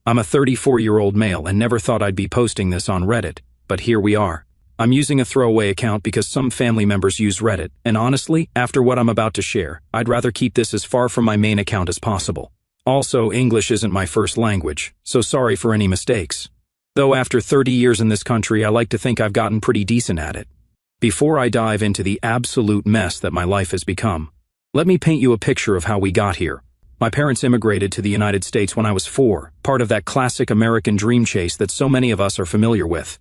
I'm a 34-year-old male and never thought I'd be posting this on Reddit, but here we are. I'm using a throwaway account because some family members use Reddit, and honestly, after what I'm about to share, I'd rather keep this as far from my main account as possible. Also, English isn't my first language, so sorry for any mistakes. Though after 30 years in this country, I like to think I've gotten pretty decent at it. Before I dive into the absolute mess that my life has become, let me paint you a picture of how we got here. My parents immigrated to the United States when I was 4, part of that classic American dream chase that so many of us are familiar with.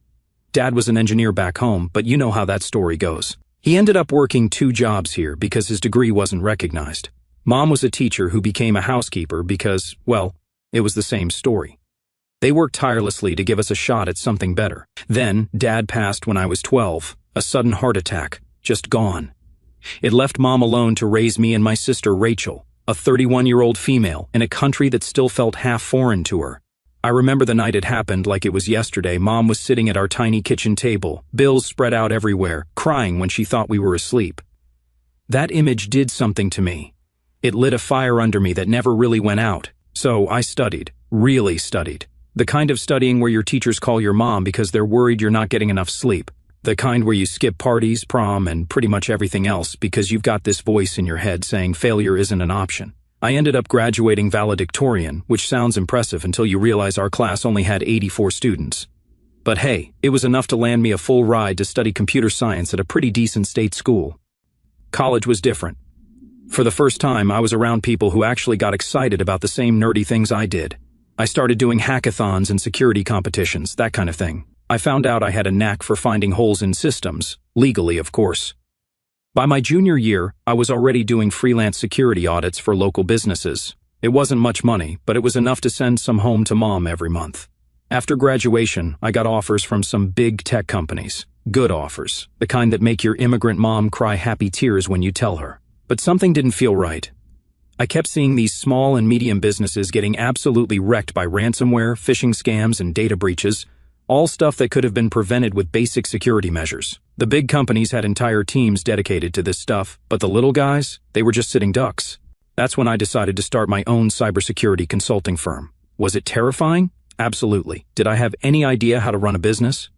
Dad was an engineer back home, but you know how that story goes. He ended up working 2 jobs here because his degree wasn't recognized. Mom was a teacher who became a housekeeper because, well, it was the same story. They worked tirelessly to give us a shot at something better. Then, Dad passed when I was 12, a sudden heart attack, just gone. It left Mom alone to raise me and my sister Rachel, a 31-year-old female in a country that still felt half foreign to her. I remember the night it happened like it was yesterday. Mom was sitting at our tiny kitchen table, bills spread out everywhere, crying when she thought we were asleep. That image did something to me. It lit a fire under me that never really went out. So I studied, really studied. The kind of studying where your teachers call your mom because they're worried you're not getting enough sleep. The kind where you skip parties, prom, and pretty much everything else because you've got this voice in your head saying failure isn't an option. I ended up graduating valedictorian, which sounds impressive until you realize our class only had 84 students. But hey, it was enough to land me a full ride to study computer science at a pretty decent state school. College was different. For the first time, I was around people who actually got excited about the same nerdy things I did. I started doing hackathons and security competitions, that kind of thing. I found out I had a knack for finding holes in systems, legally, of course. By my junior year, I was already doing freelance security audits for local businesses. It wasn't much money, but it was enough to send some home to Mom every month. After graduation, I got offers from some big tech companies. Good offers, the kind that make your immigrant mom cry happy tears when you tell her. But something didn't feel right. I kept seeing these small and medium businesses getting absolutely wrecked by ransomware, phishing scams, and data breaches, all stuff that could have been prevented with basic security measures. The big companies had entire teams dedicated to this stuff, but the little guys, they were just sitting ducks. That's when I decided to start my own cybersecurity consulting firm. Was it terrifying? Absolutely. Did I have any idea how to run a business?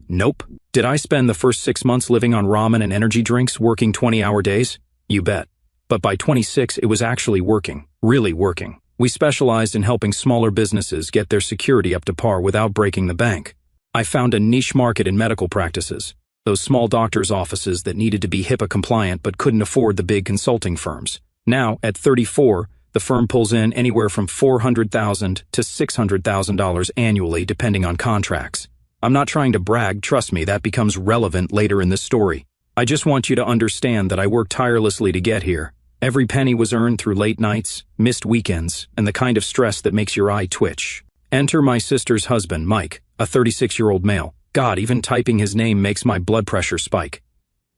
Nope. Did I spend the first 6 months living on ramen and energy drinks, working 20-hour days? You bet. But by 26, it was actually working. Really working. We specialized in helping smaller businesses get their security up to par without breaking the bank. I found a niche market in medical practices, those small doctors' offices that needed to be HIPAA compliant but couldn't afford the big consulting firms. Now, at 34, the firm pulls in anywhere from $400,000 to $600,000 annually depending on contracts. I'm not trying to brag, trust me, that becomes relevant later in this story. I just want you to understand that I worked tirelessly to get here. Every penny was earned through late nights, missed weekends, and the kind of stress that makes your eye twitch. Enter my sister's husband, Mike, a 36-year-old male. God, even typing his name makes my blood pressure spike.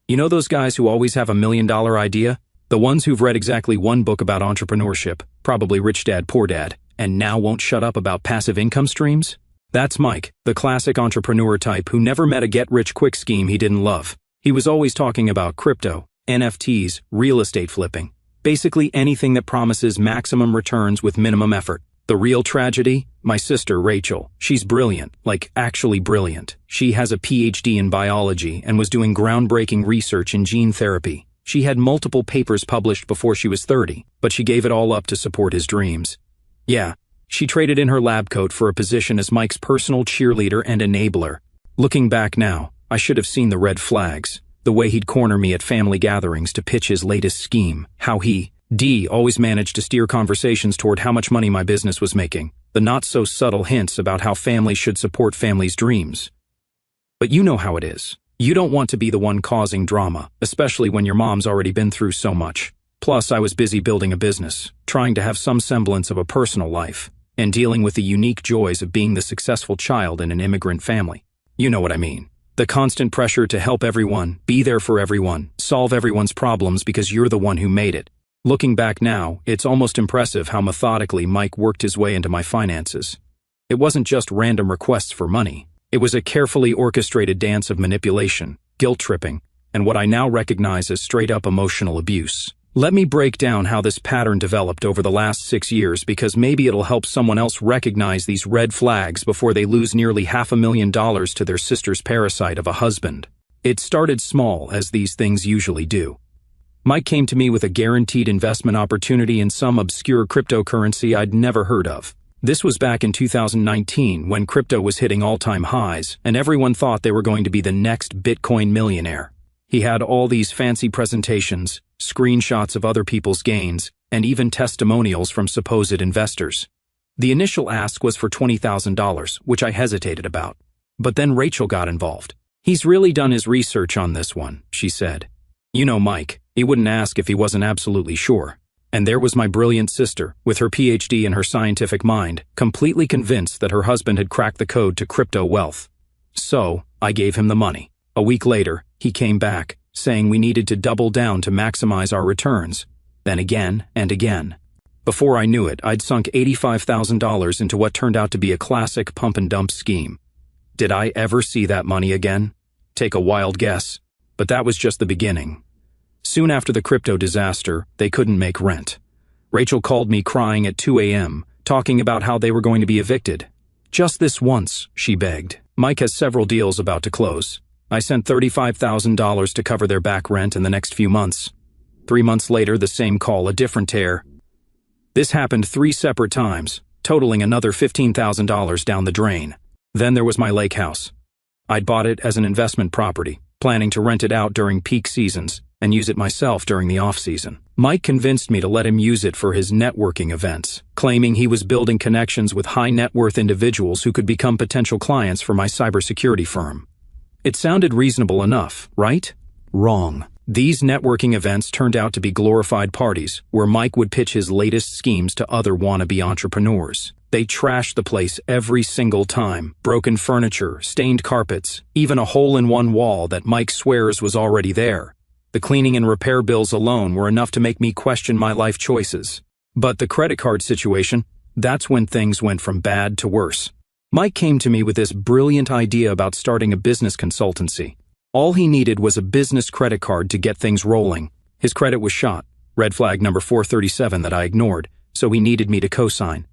You know those guys who always have $1 million idea? The ones who've read exactly one book about entrepreneurship, probably Rich Dad, Poor Dad, and now won't shut up about passive income streams? That's Mike, the classic entrepreneur type who never met a get-rich-quick scheme he didn't love. He was always talking about crypto, NFTs, real estate flipping. Basically anything that promises maximum returns with minimum effort. The real tragedy? My sister, Rachel. She's brilliant, like actually brilliant. She has a PhD in biology and was doing groundbreaking research in gene therapy. She had multiple papers published before she was 30, but she gave it all up to support his dreams. Yeah, she traded in her lab coat for a position as Mike's personal cheerleader and enabler. Looking back now, I should have seen the red flags. The way he'd corner me at family gatherings to pitch his latest scheme, how he, D, always managed to steer conversations toward how much money my business was making, the not-so-subtle hints about how families should support families' dreams. But you know how it is. You don't want to be the one causing drama, especially when your mom's already been through so much. Plus, I was busy building a business, trying to have some semblance of a personal life, and dealing with the unique joys of being the successful child in an immigrant family. You know what I mean. The constant pressure to help everyone, be there for everyone, solve everyone's problems because you're the one who made it. Looking back now, it's almost impressive how methodically Mike worked his way into my finances. It wasn't just random requests for money. It was a carefully orchestrated dance of manipulation, guilt-tripping, and what I now recognize as straight-up emotional abuse. Let me break down how this pattern developed over the last 6 years because maybe it'll help someone else recognize these red flags before they lose nearly $500,000 to their sister's parasite of a husband. It started small, as these things usually do. Mike came to me with a guaranteed investment opportunity in some obscure cryptocurrency I'd never heard of. This was back in 2019 when crypto was hitting all-time highs and everyone thought they were going to be the next Bitcoin millionaire. He had all these fancy presentations, screenshots of other people's gains, and even testimonials from supposed investors. The initial ask was for $20,000, which I hesitated about. But then Rachel got involved. "He's really done his research on this one," she said. You know Mike, he wouldn't ask if he wasn't absolutely sure. And there was my brilliant sister, with her PhD and her scientific mind, completely convinced that her husband had cracked the code to crypto wealth. So, I gave him the money. A week later, he came back, saying we needed to double down to maximize our returns. Then again and again. Before I knew it, I'd sunk $85,000 into what turned out to be a classic pump-and-dump scheme. Did I ever see that money again? Take a wild guess. But that was just the beginning. Soon after the crypto disaster, they couldn't make rent. Rachel called me crying at 2 a.m., talking about how they were going to be evicted. "Just this once," she begged. "Mike has several deals about to close. I sent $35,000 to cover their back rent in the next few months." 3 months later, the same call, a different tear. This happened 3 separate times, totaling another $15,000 down the drain. Then there was my lake house. I'd bought it as an investment property, planning to rent it out during peak seasons and use it myself during the off-season. Mike convinced me to let him use it for his networking events, claiming he was building connections with high-net-worth individuals who could become potential clients for my cybersecurity firm. It sounded reasonable enough, right? Wrong. These networking events turned out to be glorified parties where Mike would pitch his latest schemes to other wannabe entrepreneurs. They trashed the place every single time. Broken furniture, stained carpets, even a hole in one wall that Mike swears was already there. The cleaning and repair bills alone were enough to make me question my life choices. But the credit card situation, that's when things went from bad to worse. Mike came to me with this brilliant idea about starting a business consultancy. All he needed was a business credit card to get things rolling. His credit was shot, red flag number 437 that I ignored, so he needed me to co-sign.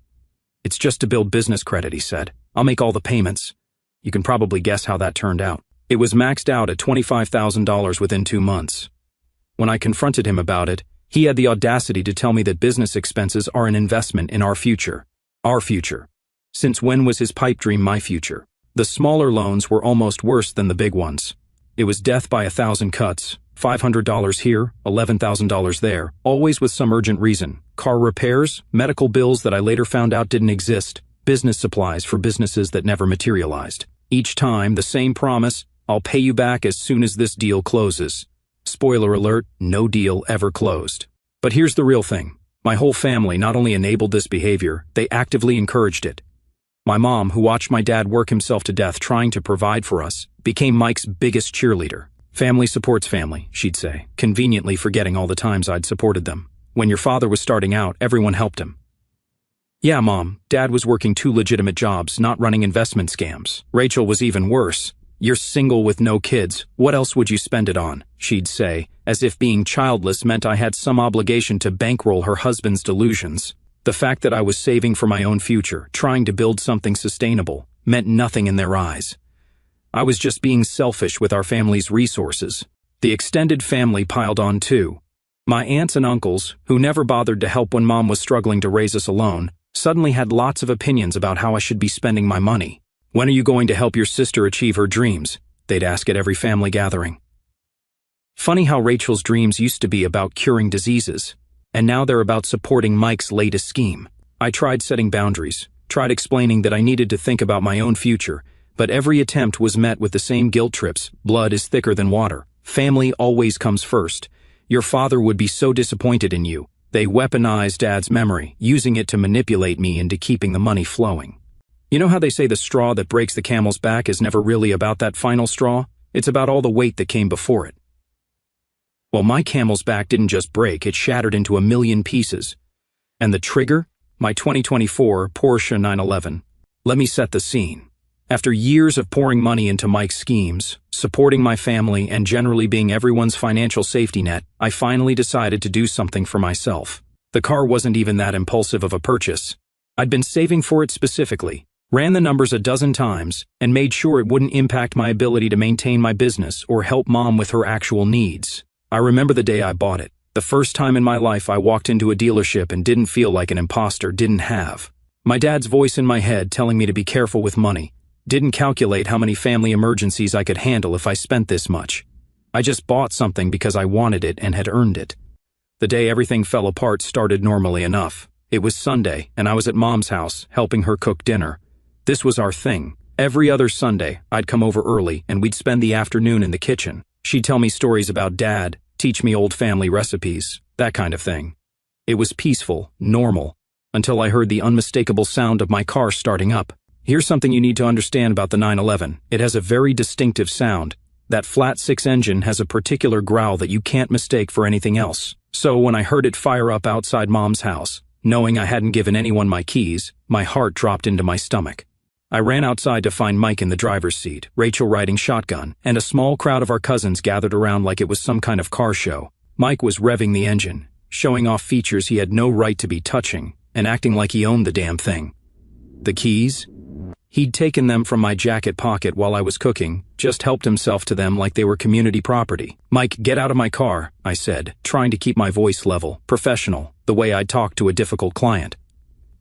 "It's just to build business credit," he said. "I'll make all the payments." You can probably guess how that turned out. It was maxed out at $25,000 within 2 months. When I confronted him about it, he had the audacity to tell me that business expenses are an investment in our future. Our future. Since when was his pipe dream my future? The smaller loans were almost worse than the big ones. It was death by 1,000 cuts, $500 here, $11,000 there, always with some urgent reason. Car repairs, medical bills that I later found out didn't exist, business supplies for businesses that never materialized. Each time, the same promise, "I'll pay you back as soon as this deal closes." Spoiler alert, no deal ever closed. But here's the real thing. My whole family not only enabled this behavior, they actively encouraged it. My mom, who watched my dad work himself to death trying to provide for us, became Mike's biggest cheerleader. "Family supports family," she'd say, conveniently forgetting all the times I'd supported them. "When your father was starting out, everyone helped him." "Yeah, Mom, Dad was working 2 legitimate jobs, not running investment scams." Rachel was even worse. "You're single with no kids. What else would you spend it on?" she'd say, as if being childless meant I had some obligation to bankroll her husband's delusions. The fact that I was saving for my own future, trying to build something sustainable, meant nothing in their eyes. I was just being selfish with our family's resources. The extended family piled on too. My aunts and uncles, who never bothered to help when Mom was struggling to raise us alone, suddenly had lots of opinions about how I should be spending my money. "When are you going to help your sister achieve her dreams?" they'd ask at every family gathering. Funny how Rachel's dreams used to be about curing diseases, and now they're about supporting Mike's latest scheme. I tried setting boundaries, tried explaining that I needed to think about my own future, but every attempt was met with the same guilt trips. Blood is thicker than water. Family always comes first. Your father would be so disappointed in you. They weaponized Dad's memory, using it to manipulate me into keeping the money flowing. You know how they say the straw that breaks the camel's back is never really about that final straw? It's about all the weight that came before it. Well, my camel's back didn't just break, it shattered into a million pieces. And the trigger? My 2024 Porsche 911. Let me set the scene. After years of pouring money into Mike's schemes, supporting my family, and generally being everyone's financial safety net, I finally decided to do something for myself. The car wasn't even that impulsive of a purchase. I'd been saving for it specifically, ran the numbers a dozen times, and made sure it wouldn't impact my ability to maintain my business or help Mom with her actual needs. I remember the day I bought it. The first time in my life I walked into a dealership and didn't feel like an imposter, didn't have my dad's voice in my head telling me to be careful with money, didn't calculate how many family emergencies I could handle if I spent this much. I just bought something because I wanted it and had earned it. The day everything fell apart started normally enough. It was Sunday, and I was at Mom's house, helping her cook dinner. This was our thing. Every other Sunday, I'd come over early, and we'd spend the afternoon in the kitchen. She'd tell me stories about Dad, teach me old family recipes, that kind of thing. It was peaceful, normal, until I heard the unmistakable sound of my car starting up. Here's something you need to understand about the 911. It has a very distinctive sound. That flat six engine has a particular growl that you can't mistake for anything else. So when I heard it fire up outside Mom's house, knowing I hadn't given anyone my keys, my heart dropped into my stomach. I ran outside to find Mike in the driver's seat, Rachel riding shotgun, and a small crowd of our cousins gathered around like it was some kind of car show. Mike was revving the engine, showing off features he had no right to be touching, and acting like he owned the damn thing. The keys? He'd taken them from my jacket pocket while I was cooking, just helped himself to them like they were community property. "Mike, get out of my car," I said, trying to keep my voice level, professional, the way I'd talk to a difficult client.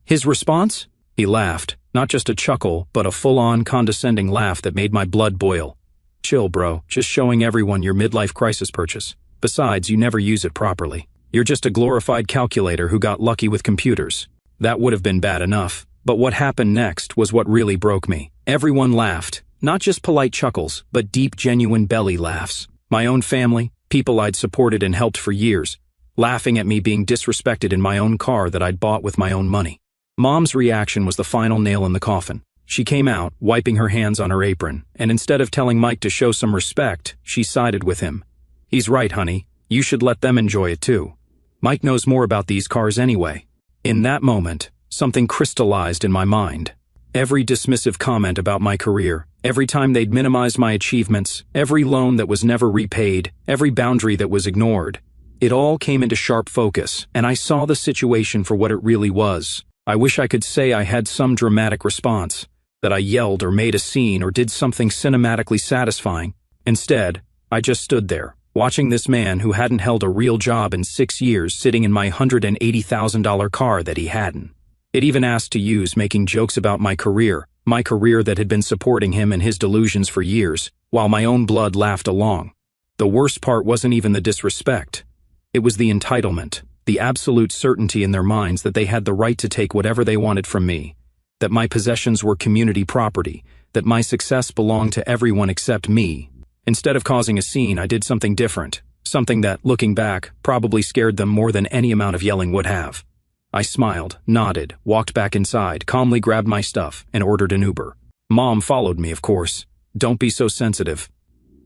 His response? He laughed, not just a chuckle, but a full-on condescending laugh that made my blood boil. "Chill, bro, just showing everyone your midlife crisis purchase. Besides, you never use it properly. You're just a glorified calculator who got lucky with computers." That would have been bad enough. But what happened next was what really broke me. Everyone laughed, not just polite chuckles, but deep, genuine belly laughs. My own family, people I'd supported and helped for years, laughing at me being disrespected in my own car that I'd bought with my own money. Mom's reaction was the final nail in the coffin. She came out, wiping her hands on her apron, and instead of telling Mike to show some respect, she sided with him. "He's right, honey. You should let them enjoy it too. Mike knows more about these cars anyway." In that moment, something crystallized in my mind. Every dismissive comment about my career, every time they'd minimized my achievements, every loan that was never repaid, every boundary that was ignored, it all came into sharp focus, and I saw the situation for what it really was. I wish I could say I had some dramatic response, that I yelled or made a scene or did something cinematically satisfying. Instead, I just stood there, watching this man who hadn't held a real job in 6 years sitting in my $180,000 car that he hadn't. It even asked to use making jokes about my career that had been supporting him and his delusions for years, while my own blood laughed along. The worst part wasn't even the disrespect. It was the entitlement, the absolute certainty in their minds that they had the right to take whatever they wanted from me, that my possessions were community property, that my success belonged to everyone except me. Instead of causing a scene, I did something different, something that, looking back, probably scared them more than any amount of yelling would have. I smiled, nodded, walked back inside, calmly grabbed my stuff, and ordered an Uber. Mom followed me, of course. "Don't be so sensitive.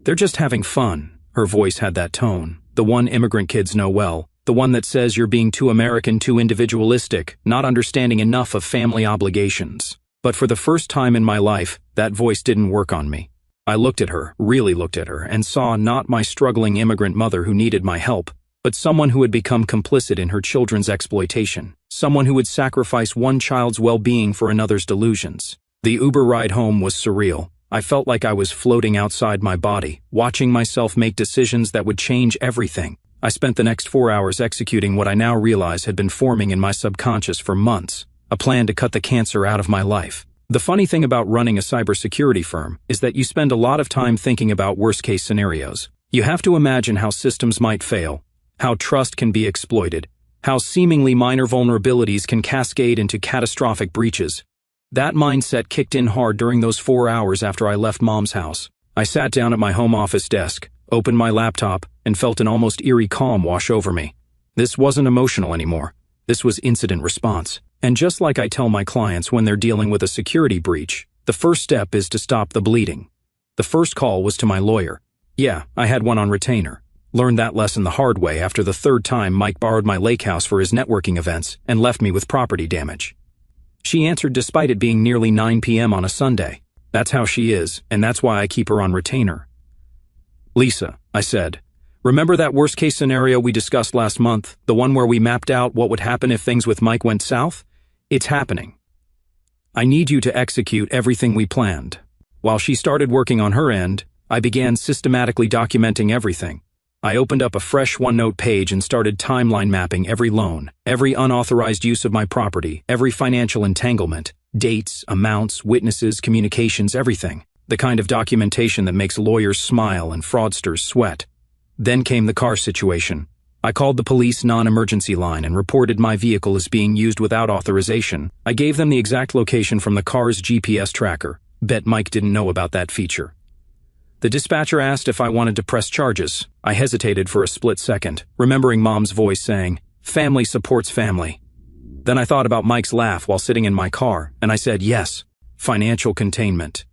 They're just having fun." Her voice had that tone, the one immigrant kids know well, the one that says you're being too American, too individualistic, not understanding enough of family obligations. But for the first time in my life, that voice didn't work on me. I looked at her, really looked at her, and saw not my struggling immigrant mother who needed my help, but someone who had become complicit in her children's exploitation, someone who would sacrifice one child's well-being for another's delusions. The Uber ride home was surreal. I felt like I was floating outside my body, watching myself make decisions that would change everything. I spent the next 4 hours executing what I now realize had been forming in my subconscious for months, a plan to cut the cancer out of my life. The funny thing about running a cybersecurity firm is that you spend a lot of time thinking about worst-case scenarios. You have to imagine how systems might fail, how trust can be exploited, how seemingly minor vulnerabilities can cascade into catastrophic breaches. That mindset kicked in hard during those 4 hours after I left Mom's house. I sat down at my home office desk, opened my laptop, and felt an almost eerie calm wash over me. This wasn't emotional anymore. This was incident response. And just like I tell my clients when they're dealing with a security breach, the first step is to stop the bleeding. The first call was to my lawyer. Yeah, I had one on retainer. Learned that lesson the hard way after the third time Mike borrowed my lake house for his networking events and left me with property damage. She answered despite it being nearly 9 p.m. on a Sunday. That's how she is, and that's why I keep her on retainer. Lisa, I said, remember that worst-case scenario we discussed last month, the one where we mapped out what would happen if things with Mike went south? It's happening. I need you to execute everything we planned. While she started working on her end, I began systematically documenting everything. I opened up a fresh OneNote page and started timeline mapping every loan, every unauthorized use of my property, every financial entanglement, dates, amounts, witnesses, communications, everything. The kind of documentation that makes lawyers smile and fraudsters sweat. Then came the car situation. I called the police non-emergency line and reported my vehicle as being used without authorization. I gave them the exact location from the car's GPS tracker. Bet Mike didn't know about that feature. The dispatcher asked if I wanted to press charges. I hesitated for a split second, remembering Mom's voice saying, "Family supports family." Then I thought about Mike's laugh while sitting in my car, and I said yes, financial containment.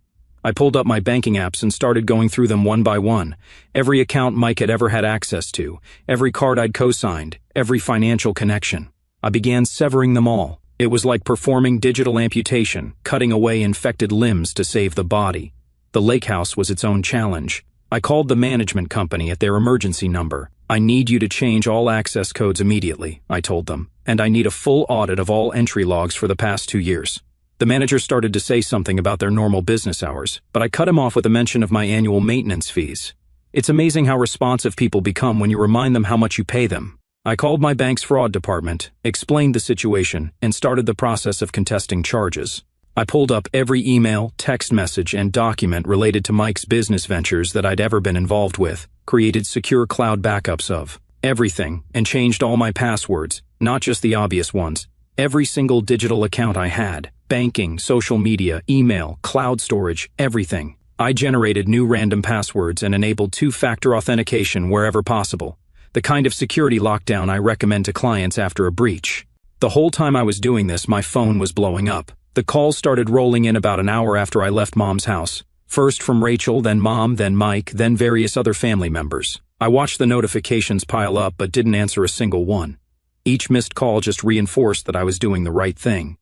I pulled up my banking apps and started going through them one by one. Every account Mike had ever had access to, every card I'd co-signed, every financial connection. I began severing them all. It was like performing digital amputation, cutting away infected limbs to save the body. The lake house was its own challenge. I called the management company at their emergency number. "I need you to change all access codes immediately," I told them, "and I need a full audit of all entry logs for the past 2 years. The manager started to say something about their normal business hours, but I cut him off with a mention of my annual maintenance fees. It's amazing how responsive people become when you remind them how much you pay them. I called my bank's fraud department, explained the situation, and started the process of contesting charges. I pulled up every email, text message, and document related to Mike's business ventures that I'd ever been involved with, created secure cloud backups of everything, and changed all my passwords, not just the obvious ones. Every single digital account I had, banking, social media, email, cloud storage, everything. I generated new random passwords and enabled two-factor authentication wherever possible, the kind of security lockdown I recommend to clients after a breach. The whole time I was doing this, my phone was blowing up. The calls started rolling in about an hour after I left Mom's house. First from Rachel, then Mom, then Mike, then various other family members. I watched the notifications pile up but didn't answer a single one. Each missed call just reinforced that I was doing the right thing.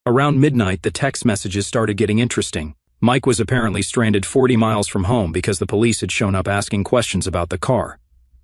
Around midnight, the text messages started getting interesting. Mike was apparently stranded 40 miles from home because the police had shown up asking questions about the car.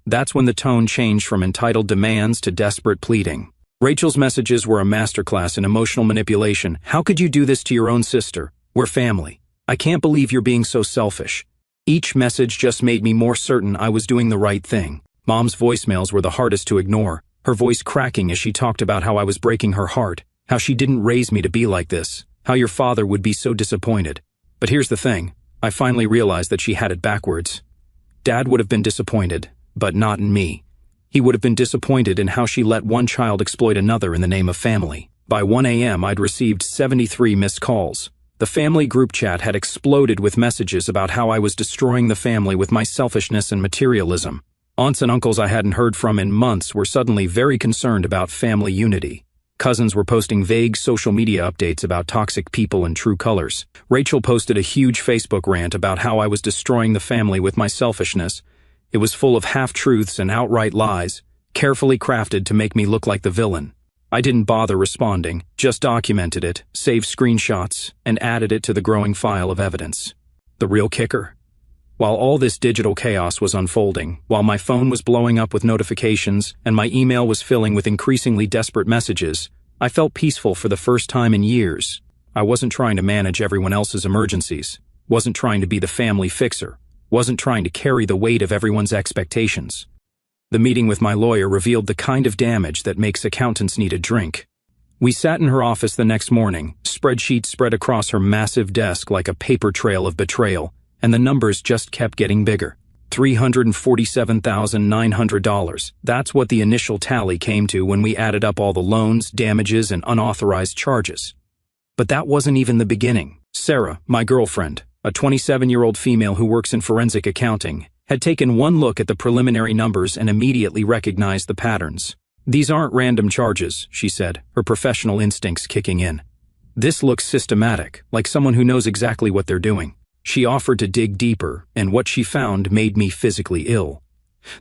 That's when the tone changed from entitled demands to desperate pleading. Rachel's messages were a masterclass in emotional manipulation. "How could you do this to your own sister? We're family. I can't believe you're being so selfish." Each message just made me more certain I was doing the right thing. Mom's voicemails were the hardest to ignore, her voice cracking as she talked about how I was breaking her heart, how she didn't raise me to be like this, how your father would be so disappointed. But here's the thing, I finally realized that she had it backwards. Dad would have been disappointed, but not in me. He would have been disappointed in how she let one child exploit another in the name of family. By 1 a.m., I'd received 73 missed calls. The family group chat had exploded with messages about how I was destroying the family with my selfishness and materialism. Aunts and uncles I hadn't heard from in months were suddenly very concerned about family unity. Cousins were posting vague social media updates about toxic people in true colors. Rachel posted a huge Facebook rant about how I was destroying the family with my selfishness. It was full of half-truths and outright lies, carefully crafted to make me look like the villain. I didn't bother responding, just documented it, saved screenshots, and added it to the growing file of evidence. The real kicker? While all this digital chaos was unfolding, while my phone was blowing up with notifications and my email was filling with increasingly desperate messages, I felt peaceful for the first time in years. I wasn't trying to manage everyone else's emergencies, wasn't trying to be the family fixer, wasn't trying to carry the weight of everyone's expectations. The meeting with my lawyer revealed the kind of damage that makes accountants need a drink. We sat in her office the next morning, spreadsheets spread across her massive desk like a paper trail of betrayal, and the numbers just kept getting bigger. $347,900. That's what the initial tally came to when we added up all the loans, damages, and unauthorized charges. But that wasn't even the beginning. Sarah, my girlfriend, a 27-year-old female who works in forensic accounting, had taken one look at the preliminary numbers and immediately recognized the patterns. "These aren't random charges," she said, her professional instincts kicking in. "This looks systematic, like someone who knows exactly what they're doing." She offered to dig deeper, and what she found made me physically ill.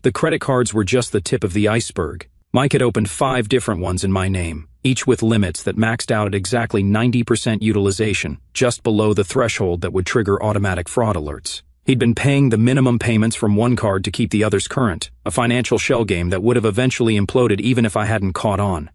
The credit cards were just the tip of the iceberg. Mike had opened 5 different ones in my name, each with limits that maxed out at exactly 90% utilization, just below the threshold that would trigger automatic fraud alerts. He'd been paying the minimum payments from one card to keep the others current, a financial shell game that would have eventually imploded even if I hadn't caught on.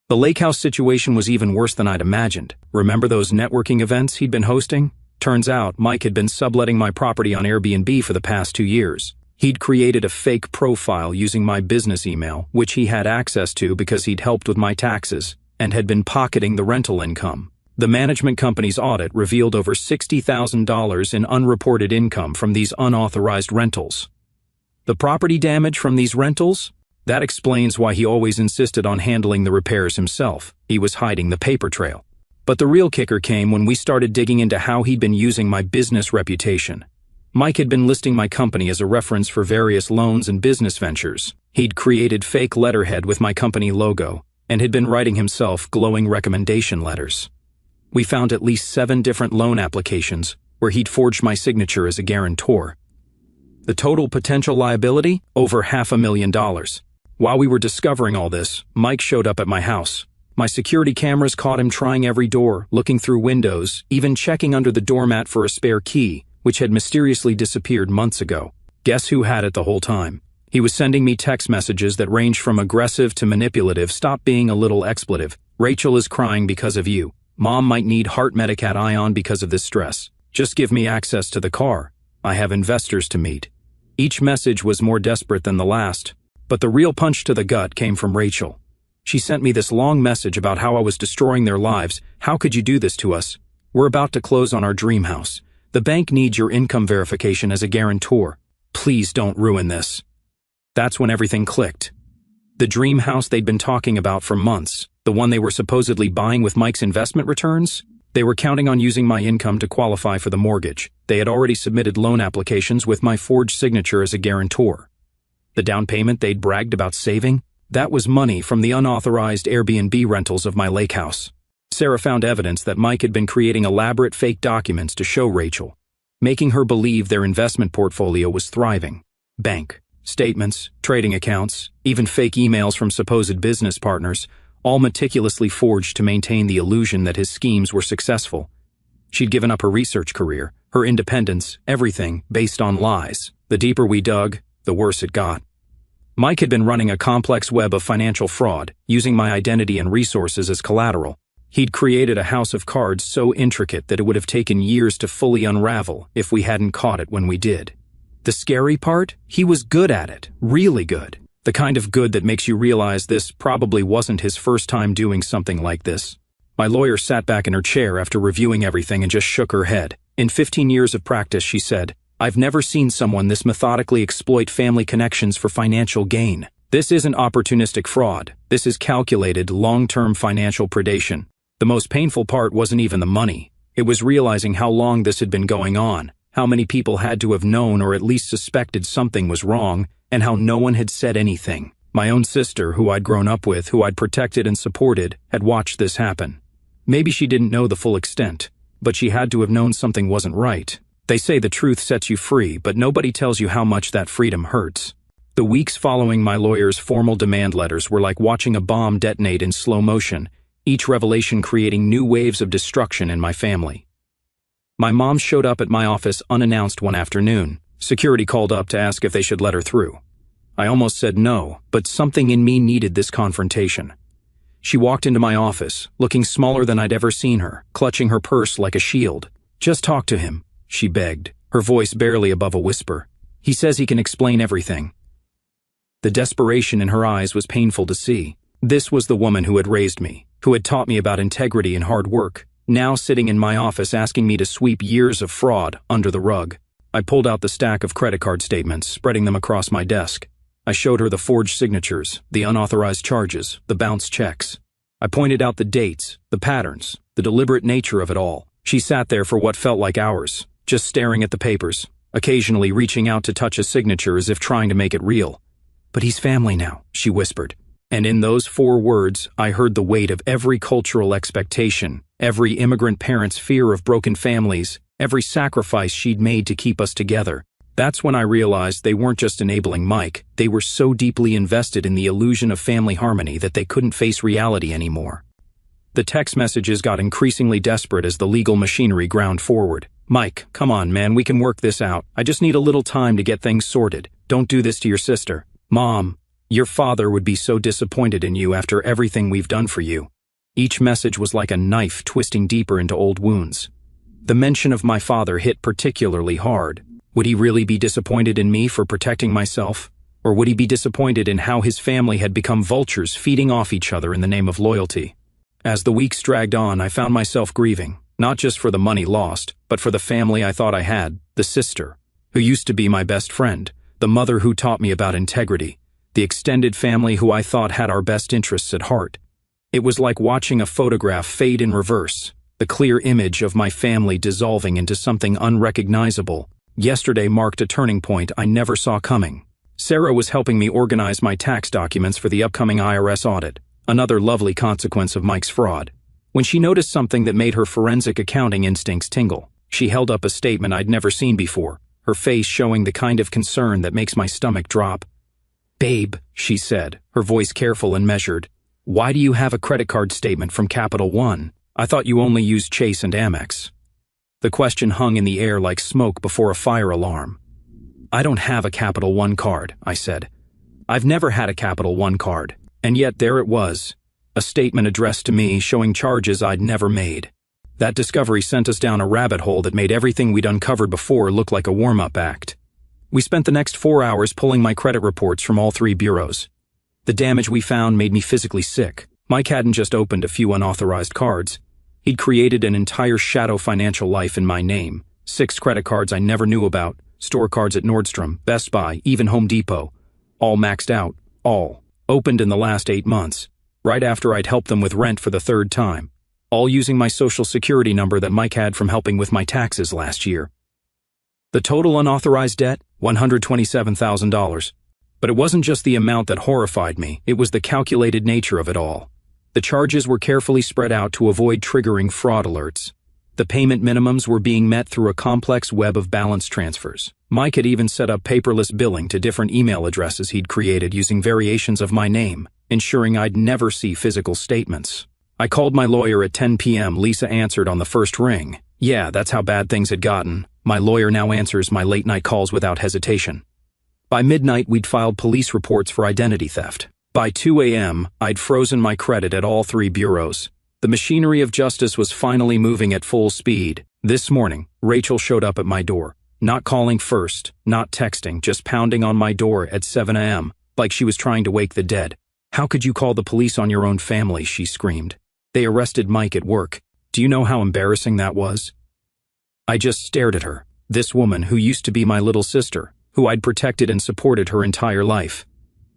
The lake house situation was even worse than I'd imagined. Remember those networking events he'd been hosting? Turns out Mike had been subletting my property on Airbnb for the past 2 years. He'd created a fake profile using my business email, which he had access to because he'd helped with my taxes, and had been pocketing the rental income. The management company's audit revealed over $60,000 in unreported income from these unauthorized rentals. The property damage from these rentals? That explains why he always insisted on handling the repairs himself. He was hiding the paper trail. But the real kicker came when we started digging into how he'd been using my business reputation. Mike had been listing my company as a reference for various loans and business ventures. He'd created fake letterhead with my company logo, and had been writing himself glowing recommendation letters. We found at least 7 different loan applications where he'd forged my signature as a guarantor. The total potential liability? Over $500,000. While we were discovering all this, Mike showed up at my house. My security cameras caught him trying every door, looking through windows, even checking under the doormat for a spare key, which had mysteriously disappeared months ago. Guess who had it the whole time? He was sending me text messages that ranged from aggressive to manipulative. Stop being a little expletive. Rachel is crying because of you. Mom might need heart medicat ion because of this stress. Just give me access to the car. I have investors to meet. Each message was more desperate than the last, but the real punch to the gut came from Rachel. She sent me this long message about how I was destroying their lives. How could you do this to us? We're about to close on our dream house. The bank needs your income verification as a guarantor. Please don't ruin this. That's when everything clicked. The dream house they'd been talking about for months, the one they were supposedly buying with Mike's investment returns, they were counting on using my income to qualify for the mortgage. They had already submitted loan applications with my forged signature as a guarantor. The down payment they'd bragged about saving? That was money from the unauthorized Airbnb rentals of my lake house. Sarah found evidence that Mike had been creating elaborate fake documents to show Rachel, making her believe their investment portfolio was thriving. Bank statements, trading accounts, even fake emails from supposed business partners, all meticulously forged to maintain the illusion that his schemes were successful. She'd given up her research career, her independence, everything based on lies. The deeper we dug, the worse it got. Mike had been running a complex web of financial fraud, using my identity and resources as collateral. He'd created a house of cards so intricate that it would have taken years to fully unravel if we hadn't caught it when we did. The scary part? He was good at it, really good. The kind of good that makes you realize this probably wasn't his first time doing something like this. My lawyer sat back in her chair after reviewing everything and just shook her head. In 15 years of practice, she said, I've never seen someone this methodically exploit family connections for financial gain. This isn't opportunistic fraud. This is calculated, long-term financial predation. The most painful part wasn't even the money. It was realizing how long this had been going on, how many people had to have known or at least suspected something was wrong, and how no one had said anything. My own sister, who I'd grown up with, who I'd protected and supported, had watched this happen. Maybe she didn't know the full extent, but she had to have known something wasn't right. They say the truth sets you free, but nobody tells you how much that freedom hurts. The weeks following my lawyer's formal demand letters were like watching a bomb detonate in slow motion, each revelation creating new waves of destruction in my family. My mom showed up at my office unannounced one afternoon. Security called up to ask if they should let her through. I almost said no, but something in me needed this confrontation. She walked into my office, looking smaller than I'd ever seen her, clutching her purse like a shield. Just talk to him, she begged, her voice barely above a whisper. He says he can explain everything. The desperation in her eyes was painful to see. This was the woman who had raised me, who had taught me about integrity and hard work, now sitting in my office asking me to sweep years of fraud under the rug. I pulled out the stack of credit card statements, spreading them across my desk. I showed her the forged signatures, the unauthorized charges, the bounced checks. I pointed out the dates, the patterns, the deliberate nature of it all. She sat there for what felt like hours, just staring at the papers, occasionally reaching out to touch a signature as if trying to make it real. But he's family now, she whispered. And in those 4 words, I heard the weight of every cultural expectation, every immigrant parent's fear of broken families, every sacrifice she'd made to keep us together. That's when I realized they weren't just enabling Mike, they were so deeply invested in the illusion of family harmony that they couldn't face reality anymore. The text messages got increasingly desperate as the legal machinery ground forward. "Mike, come on, man, we can work this out. I just need a little time to get things sorted. Don't do this to your sister. Mom, your father would be so disappointed in you after everything we've done for you." Each message was like a knife twisting deeper into old wounds. The mention of my father hit particularly hard. Would he really be disappointed in me for protecting myself? Or would he be disappointed in how his family had become vultures feeding off each other in the name of loyalty? As the weeks dragged on, I found myself grieving, not just for the money lost, but for the family I thought I had, the sister, who used to be my best friend, the mother who taught me about integrity, the extended family who I thought had our best interests at heart. It was like watching a photograph fade in reverse, the clear image of my family dissolving into something unrecognizable. Yesterday marked a turning point I never saw coming. Sarah was helping me organize my tax documents for the upcoming IRS audit, another lovely consequence of Mike's fraud. When she noticed something that made her forensic accounting instincts tingle, she held up a statement I'd never seen before, her face showing the kind of concern that makes my stomach drop. "Babe," she said, her voice careful and measured, "why do you have a credit card statement from Capital One? I thought you only used Chase and Amex." The question hung in the air like smoke before a fire alarm. "I don't have a Capital One card," I said. "I've never had a Capital One card." And yet there it was, a statement addressed to me showing charges I'd never made. That discovery sent us down a rabbit hole that made everything we'd uncovered before look like a warm-up act. We spent the next 4 hours pulling my credit reports from all 3 bureaus. The damage we found made me physically sick. Mike hadn't just opened a few unauthorized cards. He'd created an entire shadow financial life in my name. 6 credit cards I never knew about, store cards at Nordstrom, Best Buy, even Home Depot. All maxed out, all. Opened in the last 8 months, right after I'd helped them with rent for the 3rd time, all using my social security number that Mike had from helping with my taxes last year. The total unauthorized debt, $127,000. But it wasn't just the amount that horrified me, it was the calculated nature of it all. The charges were carefully spread out to avoid triggering fraud alerts. The payment minimums were being met through a complex web of balance transfers. Mike had even set up paperless billing to different email addresses he'd created using variations of my name, ensuring I'd never see physical statements. I called my lawyer at 10 p.m. Lisa answered on the first ring. Yeah, that's how bad things had gotten. My lawyer now answers my late-night calls without hesitation. By midnight, we'd filed police reports for identity theft. By 2 a.m., I'd frozen my credit at all 3 bureaus. The machinery of justice was finally moving at full speed. This morning, Rachel showed up at my door. Not calling first, not texting, just pounding on my door at 7 a.m., like she was trying to wake the dead. "How could you call the police on your own family?" she screamed. "They arrested Mike at work. Do you know how embarrassing that was?" I just stared at her, this woman who used to be my little sister, who I'd protected and supported her entire life.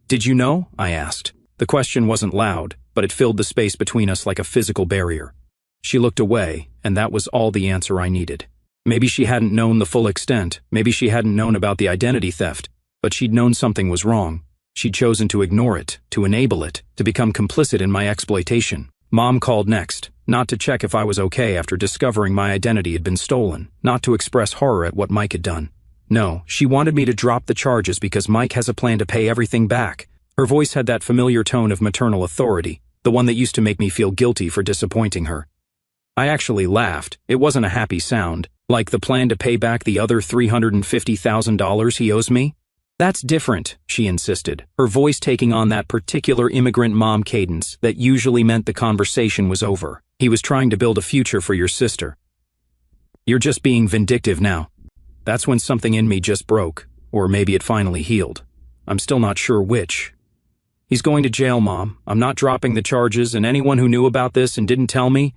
"Did you know?" I asked. The question wasn't loud, but it filled the space between us like a physical barrier. She looked away, and that was all the answer I needed. Maybe she hadn't known the full extent, maybe she hadn't known about the identity theft, but she'd known something was wrong. She'd chosen to ignore it, to enable it, to become complicit in my exploitation. Mom called next, not to check if I was okay after discovering my identity had been stolen, not to express horror at what Mike had done. No, she wanted me to drop the charges because Mike has a plan to pay everything back. Her voice had that familiar tone of maternal authority, the one that used to make me feel guilty for disappointing her. I actually laughed. It wasn't a happy sound, like the plan to pay back the other $350,000 he owes me. "That's different," she insisted, her voice taking on that particular immigrant mom cadence that usually meant the conversation was over. "He was trying to build a future for your sister. You're just being vindictive now." That's when something in me just broke, or maybe it finally healed. I'm still not sure which. "He's going to jail, Mom. I'm not dropping the charges, and anyone who knew about this and didn't tell me,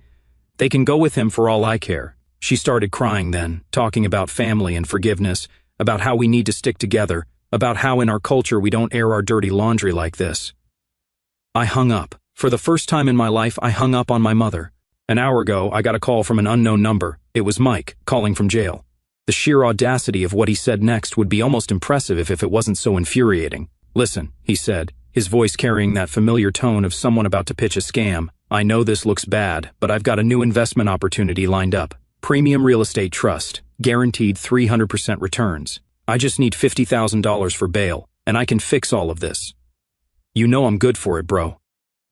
they can go with him for all I care." She started crying then, talking about family and forgiveness, about how we need to stick together, about how in our culture we don't air our dirty laundry like this. I hung up. For the first time in my life, I hung up on my mother. An hour ago, I got a call from an unknown number. It was Mike, calling from jail. The sheer audacity of what he said next would be almost impressive if it wasn't so infuriating. "Listen," he said, his voice carrying that familiar tone of someone about to pitch a scam. "I know this looks bad, but I've got a new investment opportunity lined up. Premium real estate trust, guaranteed 300% returns. I just need $50,000 for bail, and I can fix all of this. You know I'm good for it, bro.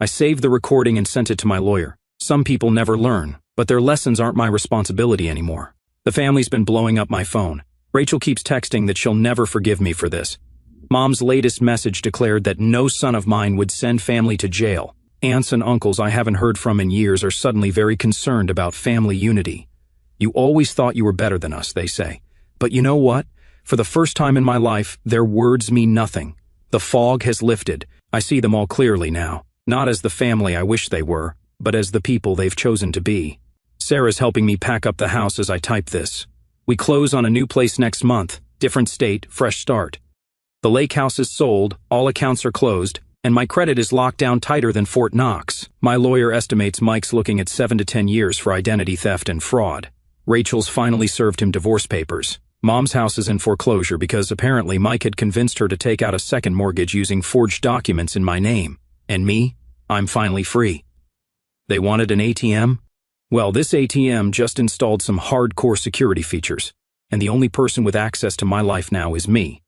I saved the recording and sent it to my lawyer. Some people never learn, but their lessons aren't my responsibility anymore. The family's been blowing up my phone. Rachel keeps texting that she'll never forgive me for this. Mom's latest message declared that no son of mine would send family to jail. Aunts and uncles I haven't heard from in years are suddenly very concerned about family unity. You always thought you were better than us, they say. But you know what? For the first time in my life, their words mean nothing. The fog has lifted. I see them all clearly now. Not as the family I wish they were, but as the people they've chosen to be. Sarah's helping me pack up the house as I type this. We close on a new place next month. Different state, fresh start. The lake house is sold, all accounts are closed, and my credit is locked down tighter than Fort Knox. My lawyer estimates Mike's looking at 7 to 10 years for identity theft and fraud. Rachel's finally served him divorce papers. Mom's house is in foreclosure because apparently Mike had convinced her to take out a second mortgage using forged documents in my name. And me? I'm finally free. They wanted an ATM? Well, this ATM just installed some hardcore security features, and the only person with access to my life now is me.